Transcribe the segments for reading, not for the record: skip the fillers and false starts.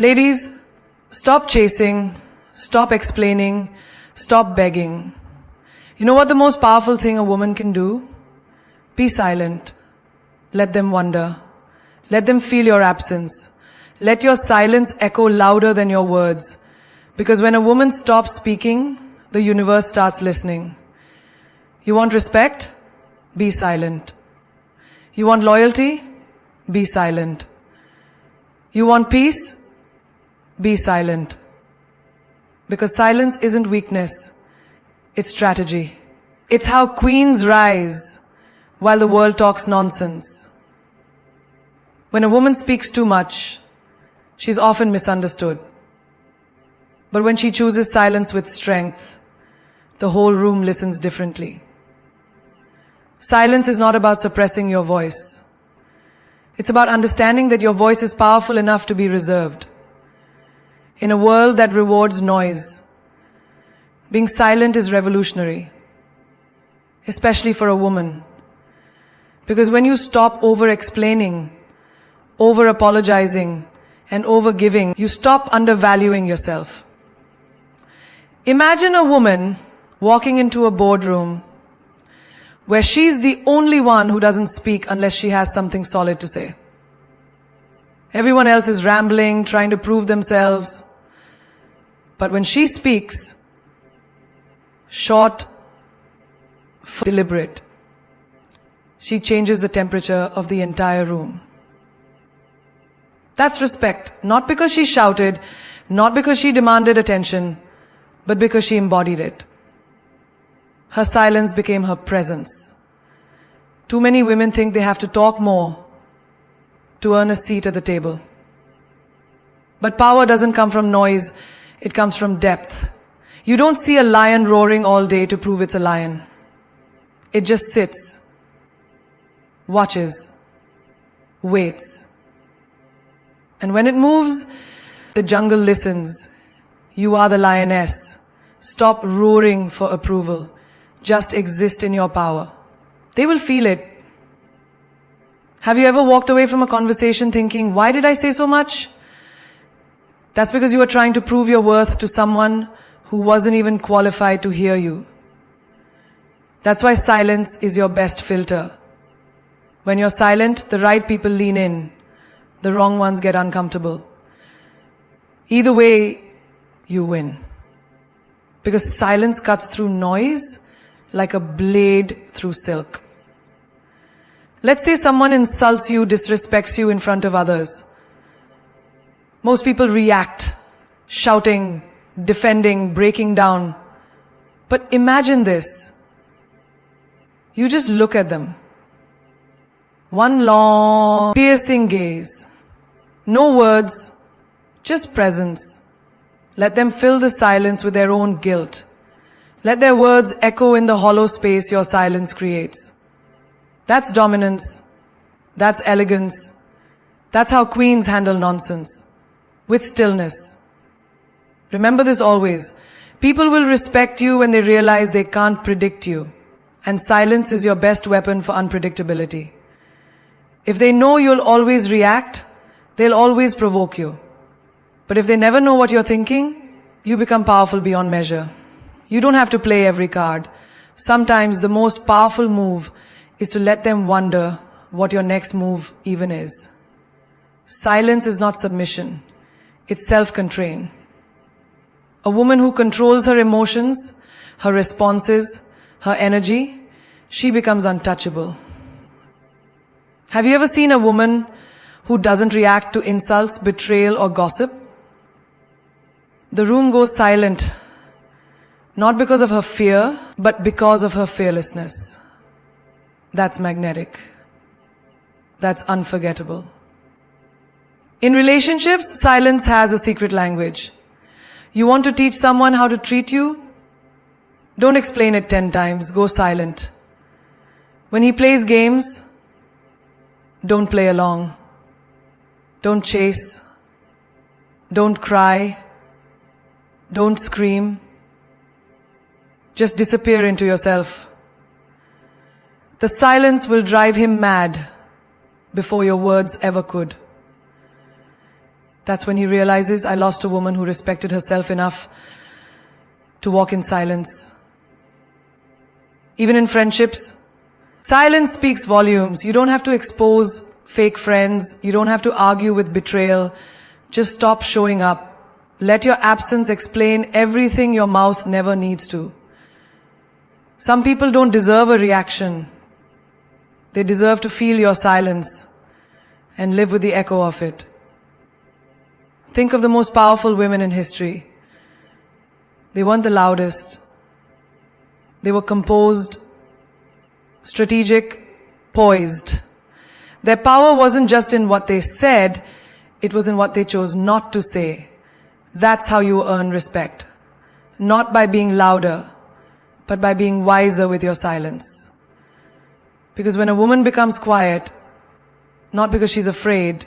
Ladies, stop chasing, stop explaining, stop begging. You know what the most powerful thing a woman can do? Be silent. Let them wonder. Let them feel your absence. Let your silence echo louder than your words. Because when a woman stops speaking, the universe starts listening. You want respect? Be silent. You want loyalty? Be silent. You want peace? Be silent. Because silence isn't weakness. It's strategy. It's how queens rise while the world talks nonsense. When a woman speaks too much, she's often misunderstood. But when she chooses silence with strength, the whole room listens differently. Silence is not about suppressing your voice. It's about understanding that your voice is powerful enough to be reserved. In a world that rewards noise, being silent is revolutionary, especially for a woman. Because when you stop over-explaining, over-apologizing, and over-giving, you stop undervaluing yourself. Imagine a woman walking into a boardroom where she's the only one who doesn't speak unless she has something solid to say. Everyone else is rambling, trying to prove themselves. But when she speaks, short, deliberate, she changes the temperature of the entire room. That's respect, not because she shouted, not because she demanded attention, but because she embodied it. Her silence became her presence. Too many women think they have to talk more to earn a seat at the table. But power doesn't come from noise, it comes from depth. You don't see a lion roaring all day to prove it's a lion. It just sits, watches, waits. And when it moves, the jungle listens. You are the lioness. Stop roaring for approval. Just exist in your power. They will feel it. Have you ever walked away from a conversation thinking, why did I say so much? That's because you were trying to prove your worth to someone who wasn't even qualified to hear you. That's why silence is your best filter. When you're silent, the right people lean in. The wrong ones get uncomfortable. Either way, you win. Because silence cuts through noise like a blade through silk. Let's say someone insults you, disrespects you in front of others. Most people react, shouting, defending, breaking down. But imagine this. You just look at them. One long, piercing gaze. No words, just presence. Let them fill the silence with their own guilt. Let their words echo in the hollow space your silence creates. That's dominance. That's elegance. That's how queens handle nonsense. With stillness. Remember this always. People will respect you when they realize they can't predict you. And silence is your best weapon for unpredictability. If they know you'll always react, they'll always provoke you. But if they never know what you're thinking, you become powerful beyond measure. You don't have to play every card. Sometimes the most powerful move is to let them wonder what your next move even is. Silence is not submission. It's self-constraint. A woman who controls her emotions, her responses, her energy, she becomes untouchable. Have you ever seen a woman who doesn't react to insults, betrayal, or gossip? The room goes silent, not because of her fear, but because of her fearlessness. That's magnetic. That's unforgettable. In relationships, silence has a secret language. You want to teach someone how to treat you? Don't explain it 10 times. Go silent. When he plays games, don't play along. Don't chase. Don't cry. Don't scream. Just disappear into yourself. The silence will drive him mad before your words ever could. That's when he realizes, I lost a woman who respected herself enough to walk in silence. Even in friendships, silence speaks volumes. You don't have to expose fake friends. You don't have to argue with betrayal. Just stop showing up. Let your absence explain everything your mouth never needs to. Some people don't deserve a reaction. They deserve to feel your silence and live with the echo of it. Think of the most powerful women in history. They weren't the loudest. They were composed, strategic, poised. Their power wasn't just in what they said, it was in what they chose not to say. That's how you earn respect. Not by being louder, but by being wiser with your silence. Because when a woman becomes quiet, not because she's afraid,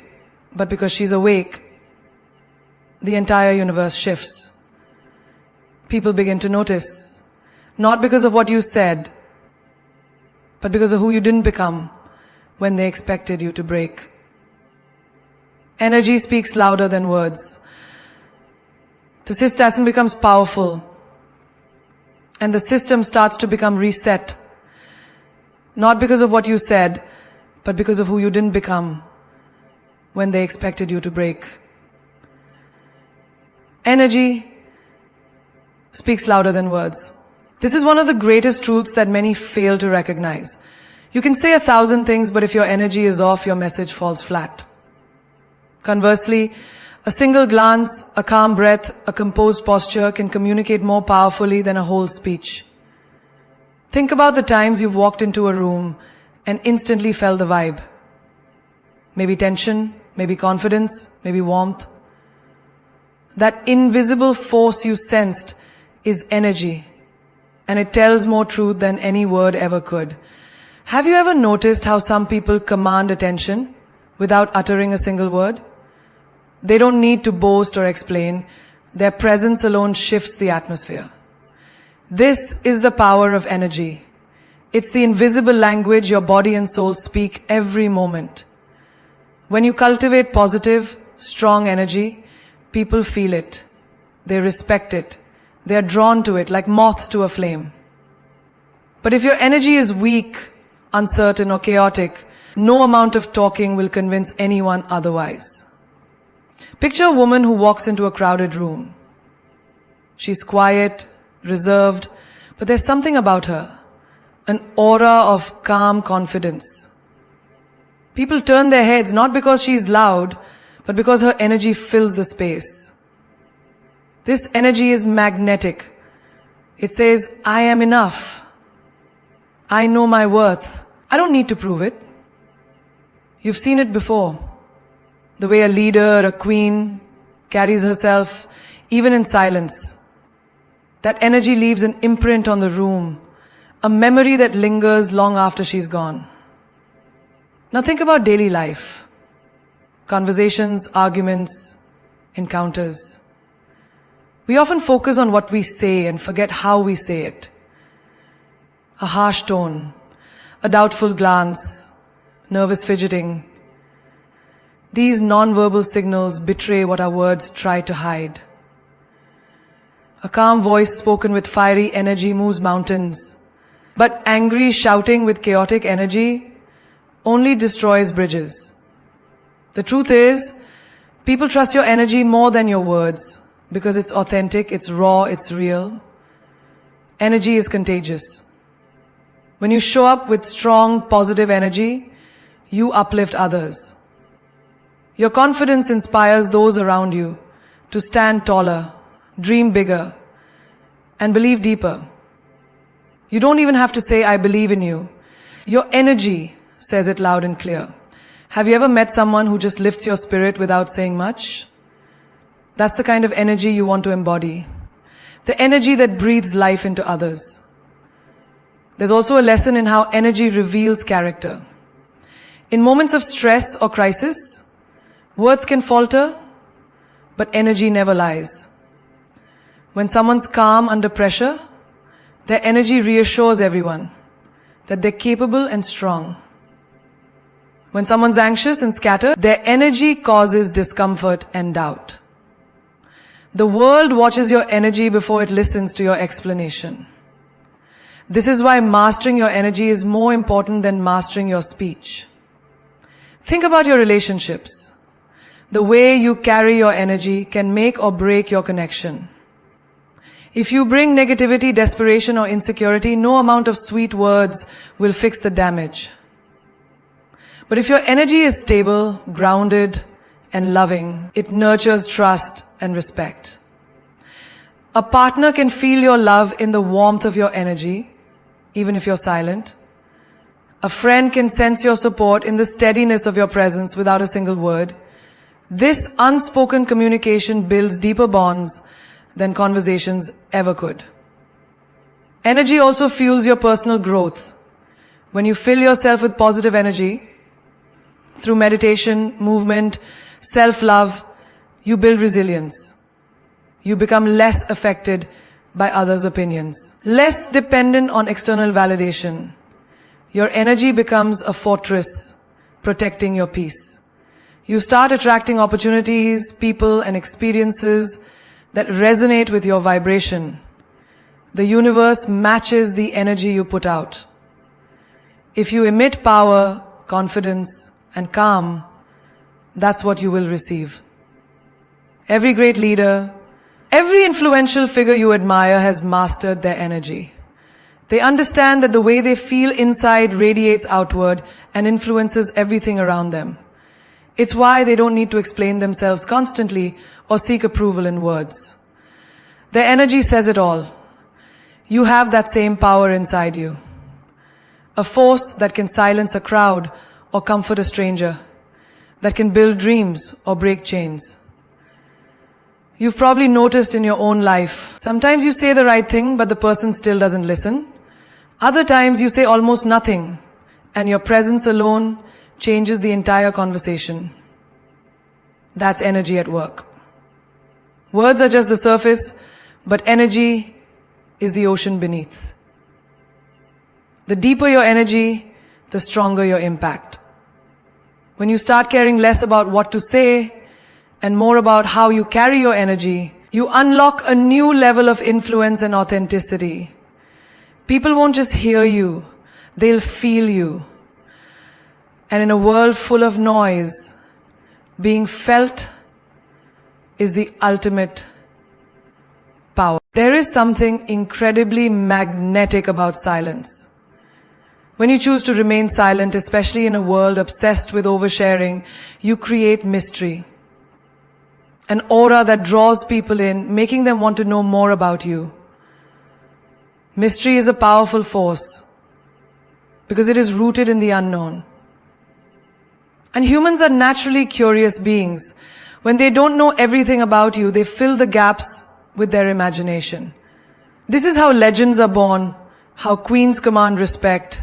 but because she's awake, the entire universe shifts. People begin to notice, not because of what you said, but because of who you didn't become when they expected you to break. Energy speaks louder than words. The cistassin becomes powerful, and the system starts to become reset, not because of what you said, but because of who you didn't become when they expected you to break. Energy speaks louder than words. This is one of the greatest truths that many fail to recognize. You can say 1,000 things, but if your energy is off, your message falls flat. Conversely, a single glance, a calm breath, a composed posture can communicate more powerfully than a whole speech. Think about the times you've walked into a room and instantly felt the vibe. Maybe tension, maybe confidence, maybe warmth. That invisible force you sensed is energy, and it tells more truth than any word ever could. Have you ever noticed how some people command attention without uttering a single word? They don't need to boast or explain. Their presence alone shifts the atmosphere. This is the power of energy. It's the invisible language your body and soul speak every moment. When you cultivate positive, strong energy, people feel it. They respect it. They are drawn to it like moths to a flame. But if your energy is weak, uncertain, or chaotic, no amount of talking will convince anyone otherwise. Picture a woman who walks into a crowded room. She's quiet, reserved, but there's something about her, an aura of calm confidence. People turn their heads not because she's loud, but because her energy fills the space. This energy is magnetic. It says, I am enough. I know my worth. I don't need to prove it. You've seen it before. The way a leader, a queen, carries herself, even in silence. That energy leaves an imprint on the room, a memory that lingers long after she's gone. Now think about daily life. Conversations, arguments, encounters. We often focus on what we say and forget how we say it. A harsh tone, a doubtful glance, nervous fidgeting. These non-verbal signals betray what our words try to hide. A calm voice spoken with fiery energy moves mountains, but angry shouting with chaotic energy only destroys bridges. The truth is, people trust your energy more than your words because it's authentic, it's raw, it's real. Energy is contagious. When you show up with strong, positive energy, you uplift others. Your confidence inspires those around you to stand taller, dream bigger, and believe deeper. You don't even have to say, I believe in you. Your energy says it loud and clear. Have you ever met someone who just lifts your spirit without saying much? That's the kind of energy you want to embody. The energy that breathes life into others. There's also a lesson in how energy reveals character. In moments of stress or crisis, words can falter, but energy never lies. When someone's calm under pressure, their energy reassures everyone that they're capable and strong. When someone's anxious and scattered, their energy causes discomfort and doubt. The world watches your energy before it listens to your explanation. This is why mastering your energy is more important than mastering your speech. Think about your relationships. The way you carry your energy can make or break your connection. If you bring negativity, desperation, or insecurity, no amount of sweet words will fix the damage. But if your energy is stable, grounded, and loving, it nurtures trust and respect. A partner can feel your love in the warmth of your energy, even if you're silent. A friend can sense your support in the steadiness of your presence without a single word. This unspoken communication builds deeper bonds than conversations ever could. Energy also fuels your personal growth. When you fill yourself with positive energy, through meditation, movement, self-love, you build resilience. You become less affected by others' opinions, less dependent on external validation. Your energy becomes a fortress, protecting your peace. You start attracting opportunities, people, and experiences that resonate with your vibration. The universe matches the energy you put out. If you emit power, confidence, and calm, that's what you will receive. Every great leader, every influential figure you admire has mastered their energy. They understand that the way they feel inside radiates outward and influences everything around them. It's why they don't need to explain themselves constantly or seek approval in words. Their energy says it all. You have that same power inside you. A force that can silence a crowd or comfort a stranger, that can build dreams or break chains. You've probably noticed in your own life, sometimes you say the right thing, but the person still doesn't listen. Other times you say almost nothing, and your presence alone changes the entire conversation. That's energy at work. Words are just the surface, but energy is the ocean beneath. The deeper your energy, the stronger your impact. When you start caring less about what to say and more about how you carry your energy, you unlock a new level of influence and authenticity. People won't just hear you, they'll feel you. And in a world full of noise, being felt is the ultimate power. There is something incredibly magnetic about silence. When you choose to remain silent, especially in a world obsessed with oversharing, you create mystery. An aura that draws people in, making them want to know more about you. Mystery is a powerful force because it is rooted in the unknown. And humans are naturally curious beings. When they don't know everything about you, they fill the gaps with their imagination. This is how legends are born, how queens command respect,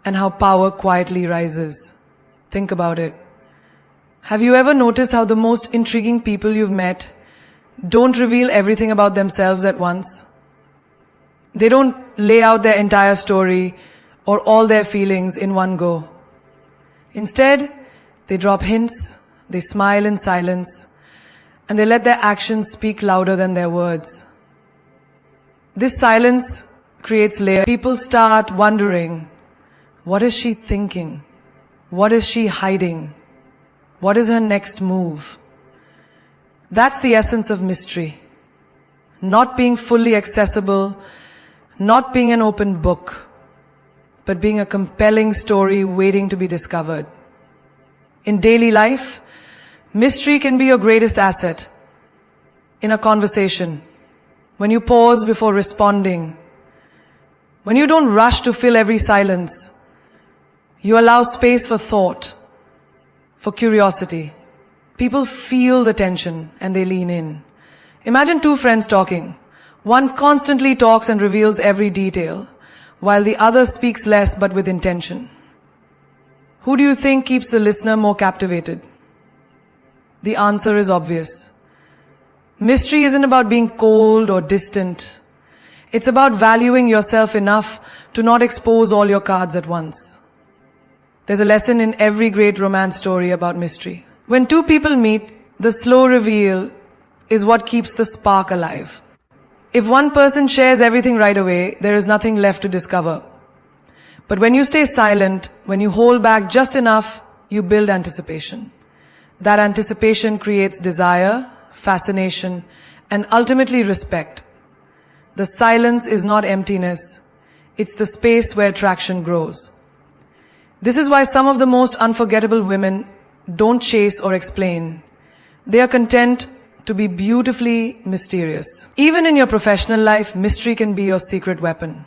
and how power quietly rises. Think about it. Have you ever noticed how the most intriguing people you've met don't reveal everything about themselves at once? They don't lay out their entire story or all their feelings in one go. Instead, they drop hints, they smile in silence, and they let their actions speak louder than their words. This silence creates layers. People start wondering, what is she thinking? What is she hiding? What is her next move? That's the essence of mystery. Not being fully accessible, not being an open book, but being a compelling story waiting to be discovered. In daily life, mystery can be your greatest asset. In a conversation, when you pause before responding, when you don't rush to fill every silence, you allow space for thought, for curiosity. People feel the tension and they lean in. Imagine two friends talking. One constantly talks and reveals every detail, while the other speaks less but with intention. Who do you think keeps the listener more captivated? The answer is obvious. Mystery isn't about being cold or distant. It's about valuing yourself enough to not expose all your cards at once. There's a lesson in every great romance story about mystery. When two people meet, the slow reveal is what keeps the spark alive. If one person shares everything right away, there is nothing left to discover. But when you stay silent, when you hold back just enough, you build anticipation. That anticipation creates desire, fascination, and ultimately respect. The silence is not emptiness. It's the space where attraction grows. This is why some of the most unforgettable women don't chase or explain. They are content to be beautifully mysterious. Even in your professional life, mystery can be your secret weapon.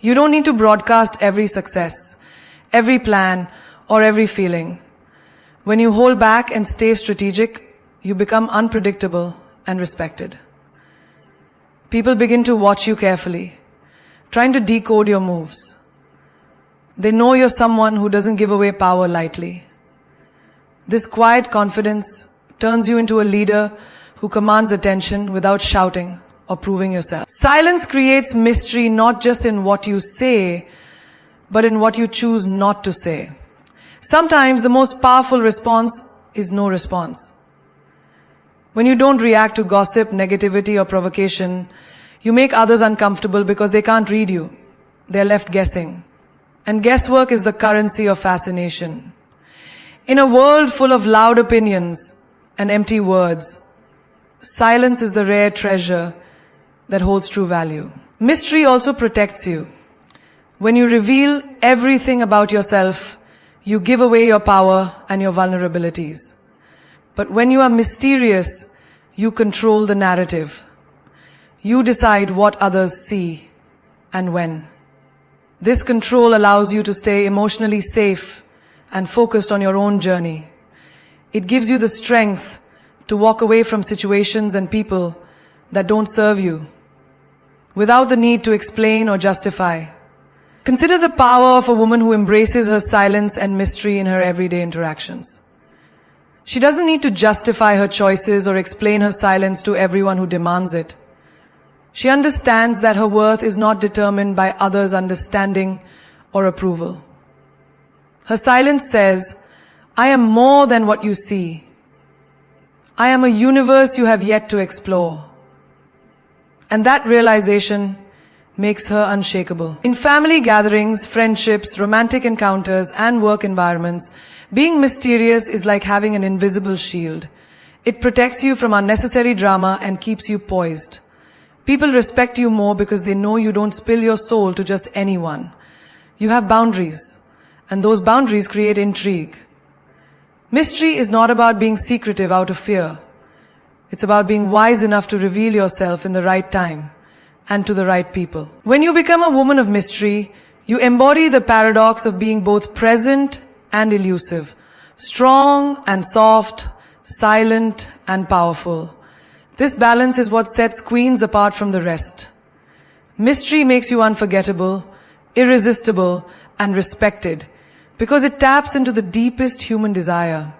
You don't need to broadcast every success, every plan, or every feeling. When you hold back and stay strategic, you become unpredictable and respected. People begin to watch you carefully, trying to decode your moves. They know you're someone who doesn't give away power lightly. This quiet confidence turns you into a leader who commands attention without shouting or proving yourself. Silence creates mystery not just in what you say, but in what you choose not to say. Sometimes the most powerful response is no response. When you don't react to gossip, negativity, or provocation, you make others uncomfortable because they can't read you. They're left guessing. And guesswork is the currency of fascination. In a world full of loud opinions and empty words, silence is the rare treasure that holds true value. Mystery also protects you. When you reveal everything about yourself, you give away your power and your vulnerabilities. But when you are mysterious, you control the narrative. You decide what others see and when. This control allows you to stay emotionally safe and focused on your own journey. It gives you the strength to walk away from situations and people that don't serve you, without the need to explain or justify. Consider the power of a woman who embraces her silence and mystery in her everyday interactions. She doesn't need to justify her choices or explain her silence to everyone who demands it. She understands that her worth is not determined by others' understanding or approval. Her silence says, I am more than what you see. I am a universe you have yet to explore. And that realization makes her unshakable. In family gatherings, friendships, romantic encounters, and work environments, being mysterious is like having an invisible shield. It protects you from unnecessary drama and keeps you poised. People respect you more because they know you don't spill your soul to just anyone. You have boundaries, and those boundaries create intrigue. Mystery is not about being secretive out of fear. It's about being wise enough to reveal yourself in the right time and to the right people. When you become a woman of mystery, you embody the paradox of being both present and elusive, strong and soft, silent and powerful. This balance is what sets queens apart from the rest. Mystery makes you unforgettable, irresistible, and respected because it taps into the deepest human desire.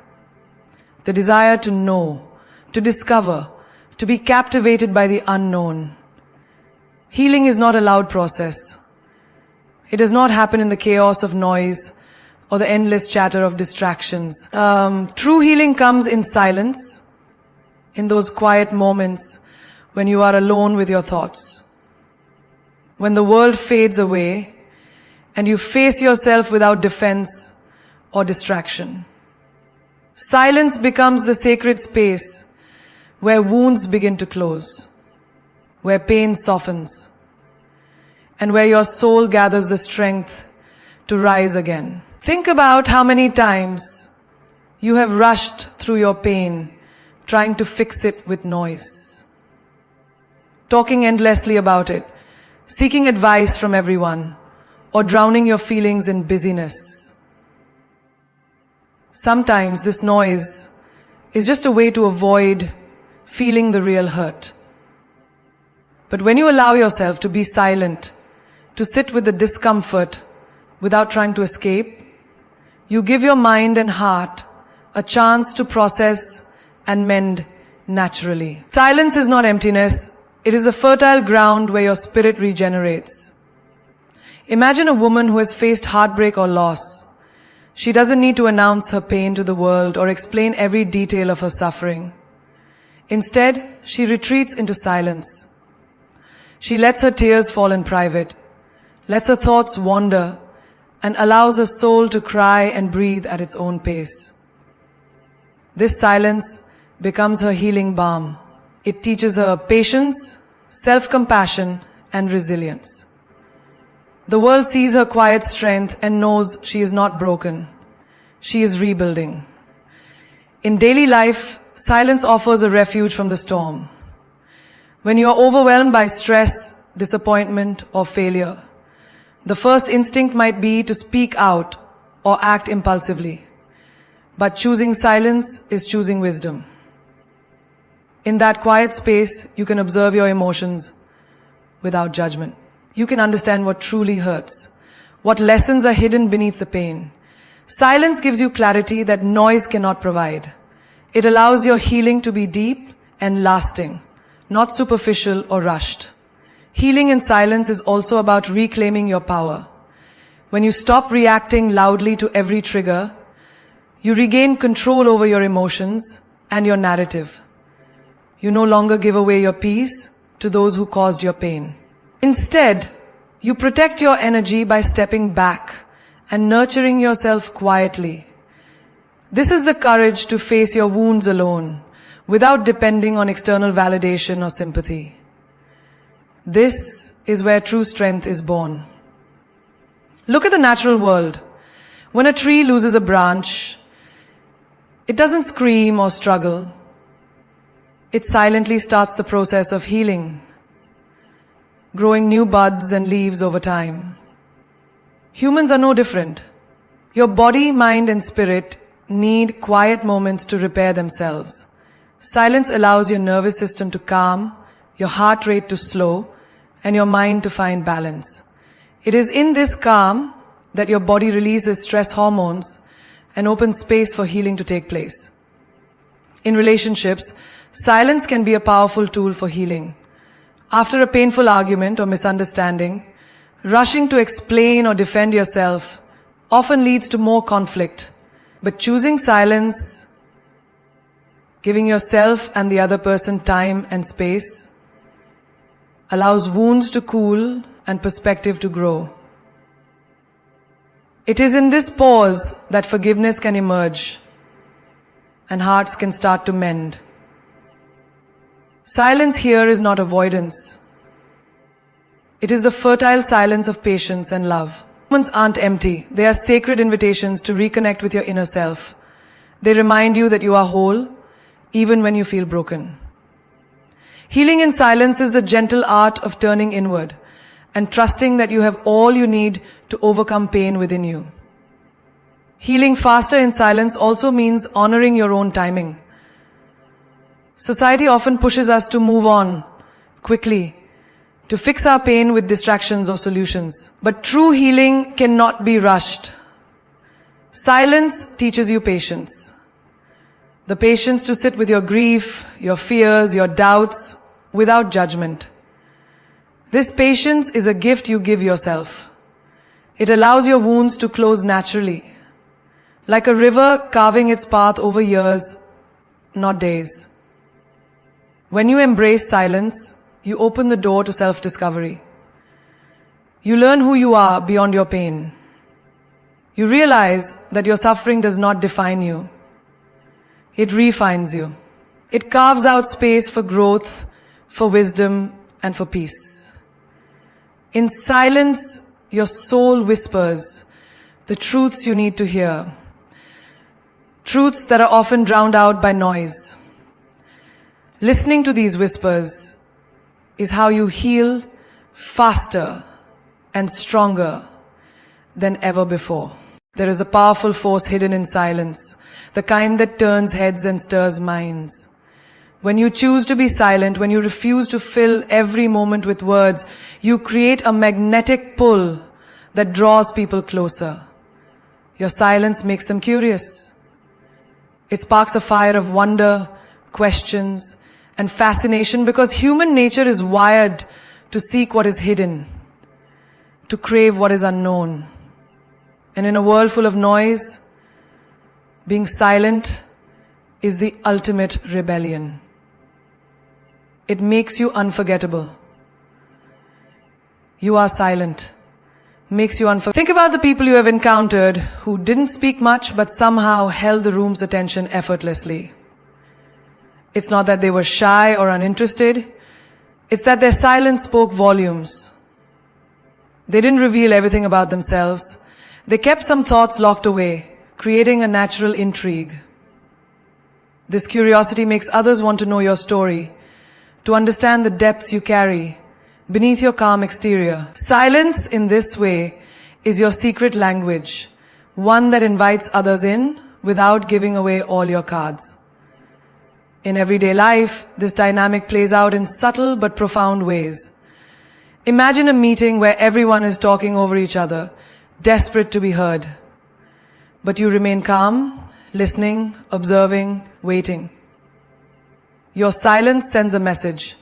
The desire to know, to discover, to be captivated by the unknown. Healing is not a loud process. It does not happen in the chaos of noise or the endless chatter of distractions. True healing comes in silence, in those quiet moments when you are alone with your thoughts. When the world fades away and you face yourself without defense or distraction. Silence becomes the sacred space where wounds begin to close, where pain softens, and where your soul gathers the strength to rise again. Think about how many times you have rushed through your pain, trying to fix it with noise, talking endlessly about it, seeking advice from everyone, or drowning your feelings in busyness. Sometimes this noise is just a way to avoid feeling the real hurt. But when you allow yourself to be silent, to sit with the discomfort without trying to escape, you give your mind and heart a chance to process and mend naturally. Silence is not emptiness. It is a fertile ground where your spirit regenerates. Imagine a woman who has faced heartbreak or loss. She doesn't need to announce her pain to the world or explain every detail of her suffering. Instead, she retreats into silence. She lets her tears fall in private, lets her thoughts wander, and allows her soul to cry and breathe at its own pace. This silence becomes her healing balm. It teaches her patience, self-compassion, and resilience. The world sees her quiet strength and knows she is not broken. She is rebuilding. In daily life, silence offers a refuge from the storm. When you are overwhelmed by stress, disappointment, or failure, the first instinct might be to speak out or act impulsively. But choosing silence is choosing wisdom. In that quiet space, you can observe your emotions without judgment. You can understand what truly hurts, what lessons are hidden beneath the pain. Silence gives you clarity that noise cannot provide. It allows your healing to be deep and lasting, not superficial or rushed. Healing in silence is also about reclaiming your power. When you stop reacting loudly to every trigger, you regain control over your emotions and your narrative. You no longer give away your peace to those who caused your pain. Instead, you protect your energy by stepping back and nurturing yourself quietly. This is the courage to face your wounds alone, without depending on external validation or sympathy. This is where true strength is born. Look at the natural world. When a tree loses a branch, it doesn't scream or struggle. It silently starts the process of healing, growing new buds and leaves over time. Humans are no different. Your body, mind, and spirit need quiet moments to repair themselves. Silence allows your nervous system to calm, your heart rate to slow, and your mind to find balance. It is in this calm that your body releases stress hormones and opens space for healing to take place. In relationships, silence can be a powerful tool for healing. After a painful argument or misunderstanding, rushing to explain or defend yourself often leads to more conflict. But choosing silence, giving yourself and the other person time and space, allows wounds to cool and perspective to grow. It is in this pause that forgiveness can emerge and hearts can start to mend. Silence here is not avoidance. It is the fertile silence of patience and love. Moments aren't empty. They are sacred invitations to reconnect with your inner self. They remind you that you are whole, even when you feel broken. Healing in silence is the gentle art of turning inward and trusting that you have all you need to overcome pain within you. Healing faster in silence also means honoring your own timing. Society often pushes us to move on quickly, to fix our pain with distractions or solutions. But true healing cannot be rushed. Silence teaches you patience. The patience to sit with your grief, your fears, your doubts, without judgment. This patience is a gift you give yourself. It allows your wounds to close naturally, like a river carving its path over years, not days. When you embrace silence, you open the door to self-discovery. You learn who you are beyond your pain. You realize that your suffering does not define you. It refines you. It carves out space for growth, for wisdom, and for peace. In silence, your soul whispers the truths you need to hear. Truths that are often drowned out by noise. Listening to these whispers is how you heal faster and stronger than ever before. There is a powerful force hidden in silence, the kind that turns heads and stirs minds. When you choose to be silent, when you refuse to fill every moment with words, you create a magnetic pull that draws people closer. Your silence makes them curious. It sparks a fire of wonder, questions, and fascination because human nature is wired to seek what is hidden, to crave what is unknown. And in a world full of noise, Being silent is the ultimate rebellion. It makes you unforgettable. You are silent. Makes you unforgettable. Think about the people you have encountered who didn't speak much but somehow held the room's attention effortlessly. It's not that they were shy or uninterested. It's that their silence spoke volumes. They didn't reveal everything about themselves. They kept some thoughts locked away, creating a natural intrigue. This curiosity makes others want to know your story, to understand the depths you carry beneath your calm exterior. Silence in this way is your secret language, one that invites others in without giving away all your cards. In everyday life, this dynamic plays out in subtle but profound ways. Imagine a meeting where everyone is talking over each other, desperate to be heard. But you remain calm, listening, observing, waiting. Your silence sends a message.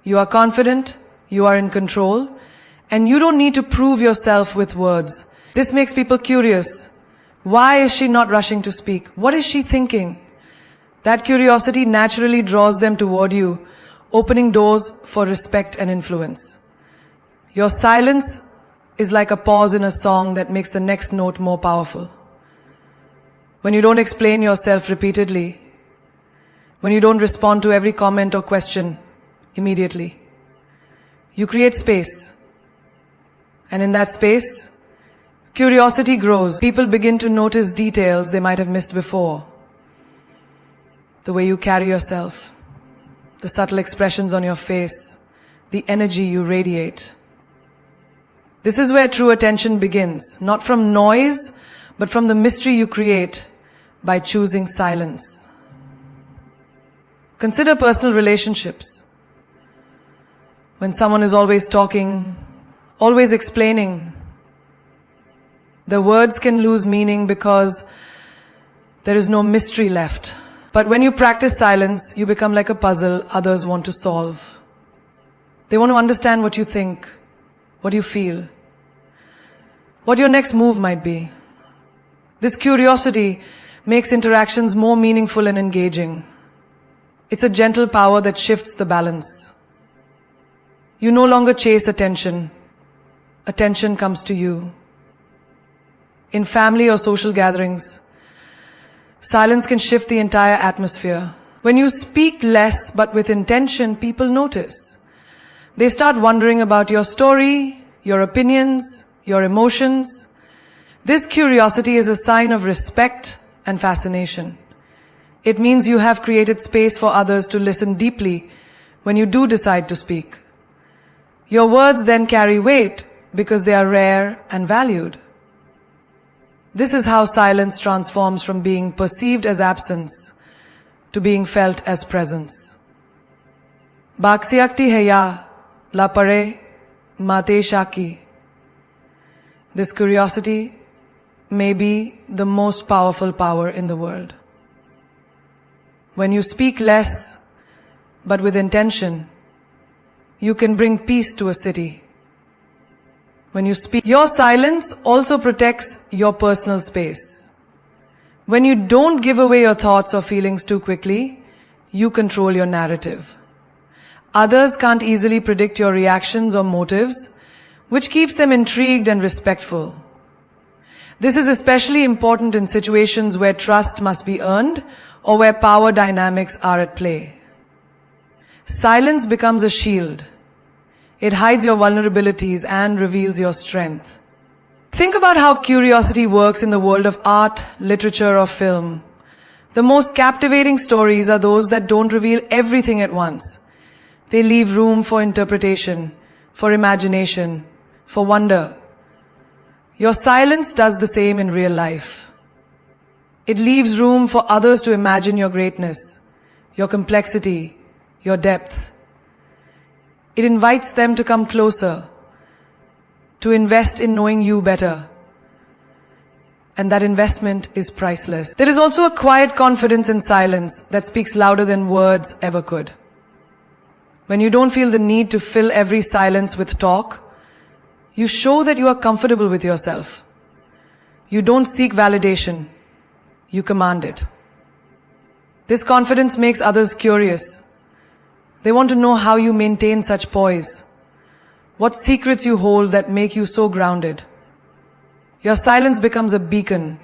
You are confident, you are in control, and you don't need to prove yourself with words. This makes people curious. Why is she not rushing to speak? What is she thinking? That curiosity naturally draws them toward you, opening doors for respect and influence. Your silence is like a pause in a song that makes the next note more powerful. When you don't explain yourself repeatedly, when you don't respond to every comment or question immediately, you create space. And in that space, curiosity grows. People begin to notice details they might have missed before. The way you carry yourself, the subtle expressions on your face, the energy you radiate. This is where true attention begins, not from noise, but from the mystery you create by choosing silence. Consider personal relationships. When someone is always talking, always explaining, the words can lose meaning because there is no mystery left. But when you practice silence, you become like a puzzle others want to solve. They want to understand what you think, what you feel, what your next move might be. This curiosity makes interactions more meaningful and engaging. It's a gentle power that shifts the balance. You no longer chase attention. Attention comes to you. In family or social gatherings, silence can shift the entire atmosphere. When you speak less but with intention, people notice. They start wondering about your story, your opinions, your emotions. This curiosity is a sign of respect and fascination. It means you have created space for others to listen deeply when you do decide to speak. Your words then carry weight because they are rare and valued. This is how silence transforms from being perceived as absence to being felt as presence. Baksiakti heya la pare mate shaki. This curiosity may be the most powerful power in the world. When you speak less, but with intention, you can bring peace to a city. When you speak, your silence also protects your personal space. When you don't give away your thoughts or feelings too quickly, you control your narrative. Others can't easily predict your reactions or motives, which keeps them intrigued and respectful. This is especially important in situations where trust must be earned or where power dynamics are at play. Silence becomes a shield. It hides your vulnerabilities and reveals your strength. Think about how curiosity works in the world of art, literature, or film. The most captivating stories are those that don't reveal everything at once. They leave room for interpretation, for imagination, for wonder. Your silence does the same in real life. It leaves room for others to imagine your greatness, your complexity, your depth. It invites them to come closer, to invest in knowing you better. And that investment is priceless. There is also a quiet confidence in silence that speaks louder than words ever could. When you don't feel the need to fill every silence with talk, you show that you are comfortable with yourself. You don't seek validation. you command it. This confidence makes others curious. They want to know how you maintain such poise, what secrets you hold that make you so grounded. Your silence becomes a beacon,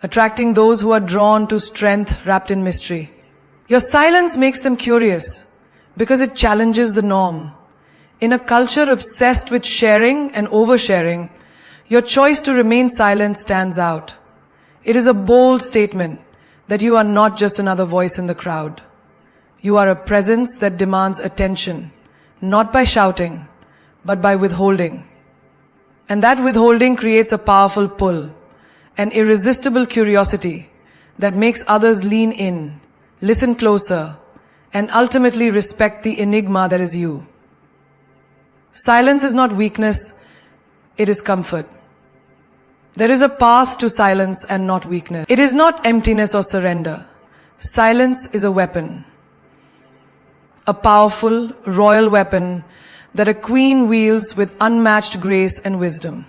attracting those who are drawn to strength wrapped in mystery. Your silence makes them curious because it challenges the norm. In a culture obsessed with sharing and oversharing, your choice to remain silent stands out. It is a bold statement that you are not just another voice in the crowd. You are a presence that demands attention, not by shouting, but by withholding. And that withholding creates a powerful pull, an irresistible curiosity that makes others lean in, listen closer, and ultimately respect the enigma that is you. Silence is not weakness, it is comfort. There is a path to silence and not weakness. It is not emptiness or surrender. Silence is a weapon. A powerful, royal weapon that a queen wields with unmatched grace and wisdom.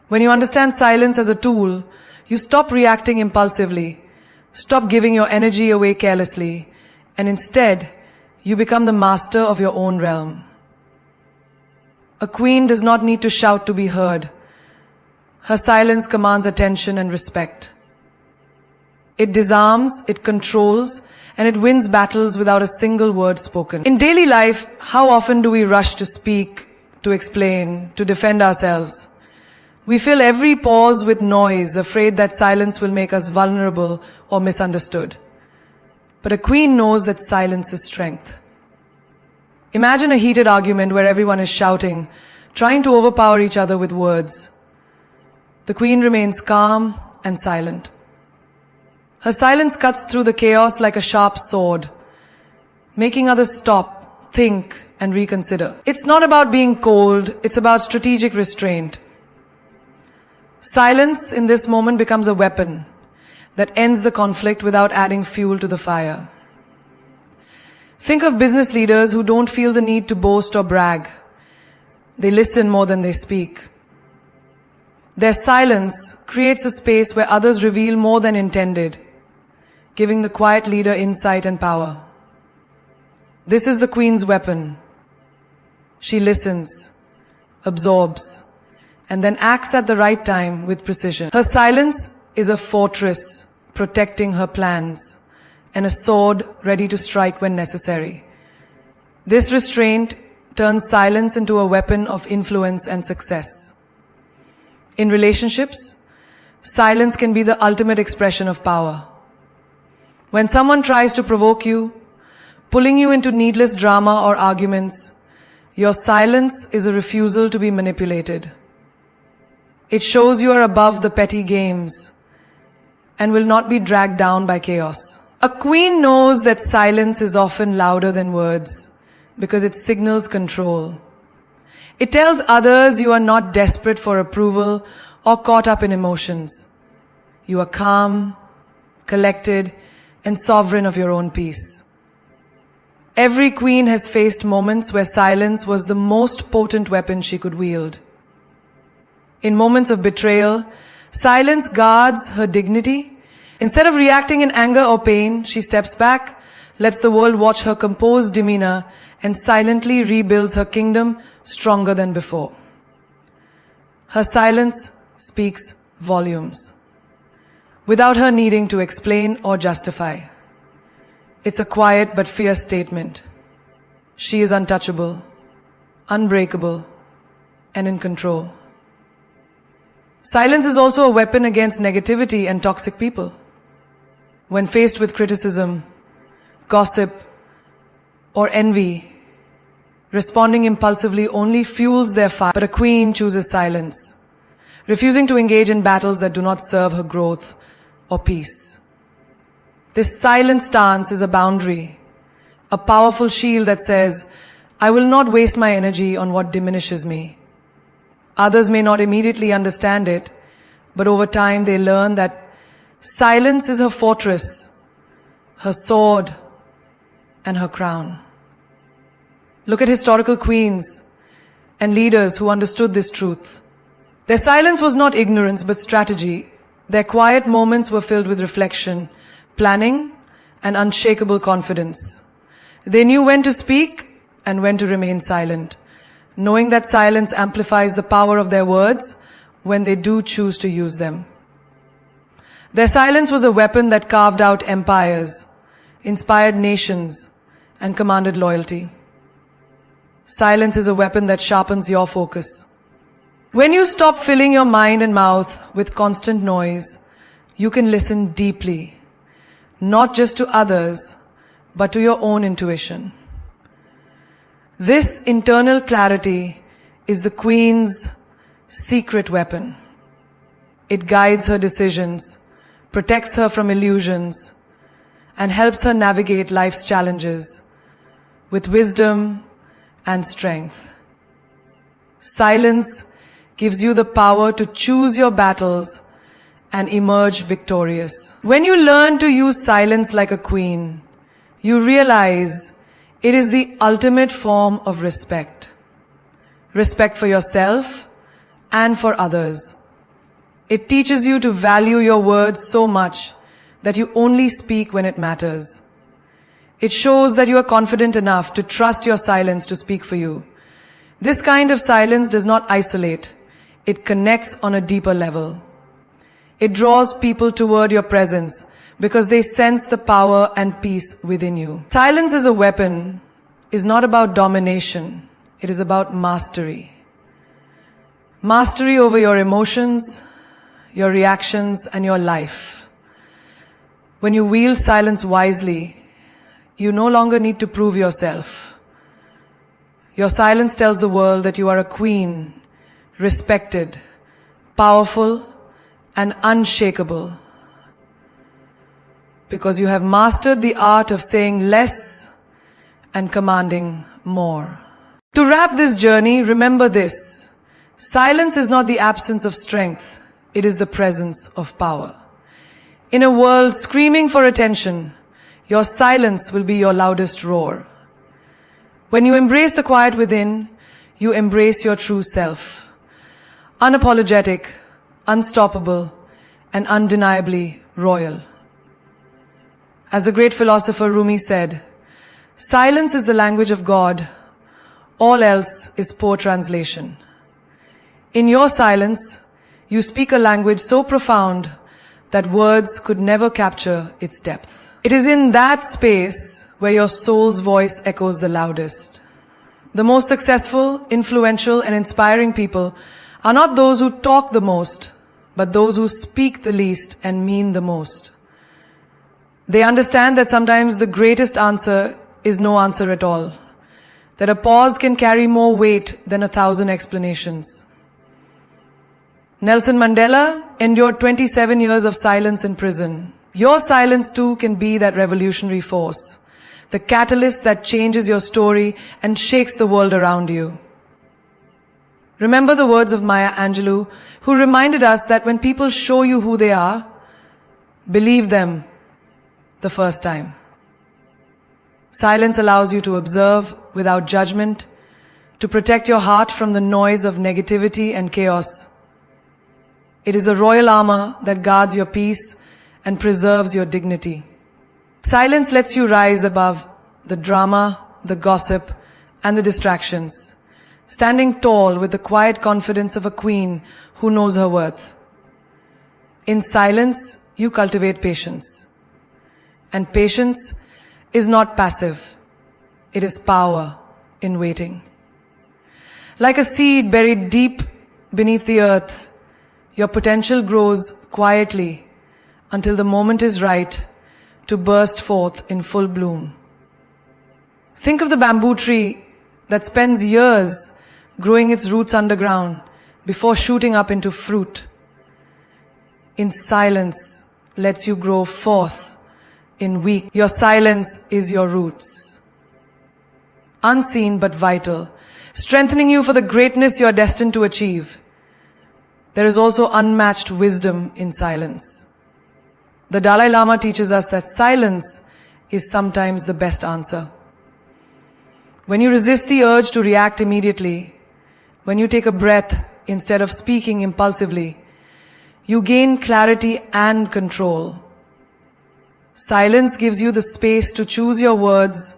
When you understand silence as a tool, you stop reacting impulsively, stop giving your energy away carelessly, and instead, you become the master of your own realm. A queen does not need to shout to be heard. Her silence commands attention and respect. It disarms, it controls, and it wins battles without a single word spoken. In daily life, how often do we rush to speak, to explain, to defend ourselves? We fill every pause with noise, afraid that silence will make us vulnerable or misunderstood. But a queen knows that silence is strength. Imagine a heated argument where everyone is shouting, trying to overpower each other with words. The queen remains calm and silent. Her silence cuts through the chaos like a sharp sword, making others stop, think, and reconsider. It's not about being cold, it's about strategic restraint. Silence in this moment becomes a weapon that ends the conflict without adding fuel to the fire. Think of business leaders who don't feel the need to boast or brag. They listen more than they speak. Their silence creates a space where others reveal more than intended, giving the quiet leader insight and power. This is the queen's weapon. She listens, absorbs, and then acts at the right time with precision. Her silence is a fortress protecting her plans and a sword ready to strike when necessary. This restraint turns silence into a weapon of influence and success. In relationships, silence can be the ultimate expression of power. When someone tries to provoke you, pulling you into needless drama or arguments, your silence is a refusal to be manipulated. It shows you are above the petty games and will not be dragged down by chaos. A queen knows that silence is often louder than words because it signals control. It tells others you are not desperate for approval or caught up in emotions. You are calm, collected, and sovereign of your own peace. Every queen has faced moments where silence was the most potent weapon she could wield. In moments of betrayal, silence guards her dignity. Instead of reacting in anger or pain, she steps back, lets the world watch her composed demeanor, and silently rebuilds her kingdom stronger than before. Her silence speaks volumes, without her needing to explain or justify. It's a quiet but fierce statement. She is untouchable, unbreakable, and in control. Silence is also a weapon against negativity and toxic people. When faced with criticism, gossip, or envy, responding impulsively only fuels their fire. But a queen chooses silence, refusing to engage in battles that do not serve her growth or peace. This silent stance is a boundary, a powerful shield that says, I will not waste my energy on what diminishes me. Others may not immediately understand it, but over time they learn that silence is her fortress, her sword, and her crown. Look at historical queens and leaders who understood this truth. Their silence was not ignorance but strategy. Their quiet moments were filled with reflection, planning, and unshakable confidence. They knew when to speak and when to remain silent, knowing that silence amplifies the power of their words when they do choose to use them. Their silence was a weapon that carved out empires, inspired nations, and commanded loyalty. Silence is a weapon that sharpens your focus. When you stop filling your mind and mouth with constant noise, you can listen deeply, not just to others, but to your own intuition. This internal clarity is the Queen's secret weapon. It guides her decisions, protects her from illusions, and helps her navigate life's challenges with wisdom and strength. Silence gives you the power to choose your battles and emerge victorious. When you learn to use silence like a queen, you realize it is the ultimate form of respect. Respect for yourself and for others. It teaches you to value your words so much that you only speak when it matters. It shows that you are confident enough to trust your silence to speak for you. This kind of silence does not isolate. It connects on a deeper level. It draws people toward your presence because they sense the power and peace within you. Silence as a weapon is not about domination. It is about mastery. Mastery over your emotions, your reactions, and your life. When you wield silence wisely, you no longer need to prove yourself. Your silence tells the world that you are a queen, respected, powerful, and unshakable. Because you have mastered the art of saying less and commanding more. To wrap this journey, remember this. Silence is not the absence of strength. It is the presence of power. In a world screaming for attention, your silence will be your loudest roar. When you embrace the quiet within, you embrace your true self. Unapologetic, unstoppable, and undeniably royal. As the great philosopher Rumi said, silence is the language of God. All else is poor translation. In your silence, you speak a language so profound that words could never capture its depth. It is in that space where your soul's voice echoes the loudest. The most successful, influential, and inspiring people are not those who talk the most, but those who speak the least and mean the most. They understand that sometimes the greatest answer is no answer at all, that a pause can carry more weight than 1,000 explanations. Nelson Mandela endured 27 years of silence in prison. Your silence too can be that revolutionary force, the catalyst that changes your story and shakes the world around you. Remember the words of Maya Angelou, who reminded us that when people show you who they are, believe them the first time. Silence allows you to observe without judgment, to protect your heart from the noise of negativity and chaos. It is a royal armor that guards your peace and preserves your dignity. Silence lets you rise above the drama, the gossip, and the distractions, standing tall with the quiet confidence of a queen who knows her worth. In silence, you cultivate patience. And patience is not passive. It is power in waiting. Like a seed buried deep beneath the earth, your potential grows quietly until the moment is right to burst forth in full bloom. Think of the bamboo tree that spends years growing its roots underground before shooting up into fruit. In silence lets you grow forth in weak. Your silence is your roots. Unseen but vital, strengthening you for the greatness you are destined to achieve. There is also unmatched wisdom in silence. The Dalai Lama teaches us that silence is sometimes the best answer. When you resist the urge to react immediately, when you take a breath instead of speaking impulsively, you gain clarity and control. Silence gives you the space to choose your words,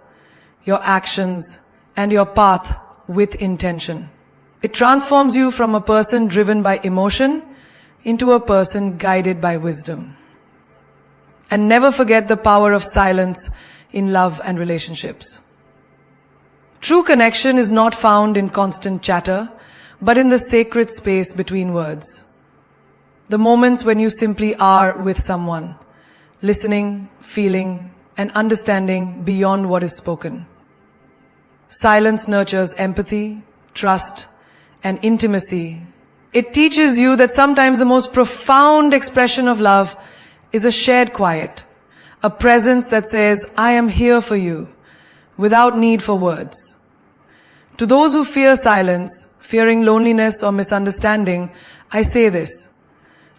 your actions, and your path with intention. It transforms you from a person driven by emotion into a person guided by wisdom. And never forget the power of silence in love and relationships. True connection is not found in constant chatter, but in the sacred space between words. The moments when you simply are with someone, listening, feeling, and understanding beyond what is spoken. Silence nurtures empathy, trust, and intimacy. It teaches you that sometimes the most profound expression of love is a shared quiet, a presence that says, I am here for you, without need for words. To those who fear silence, fearing loneliness or misunderstanding, I say this: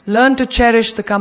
learn to cherish the company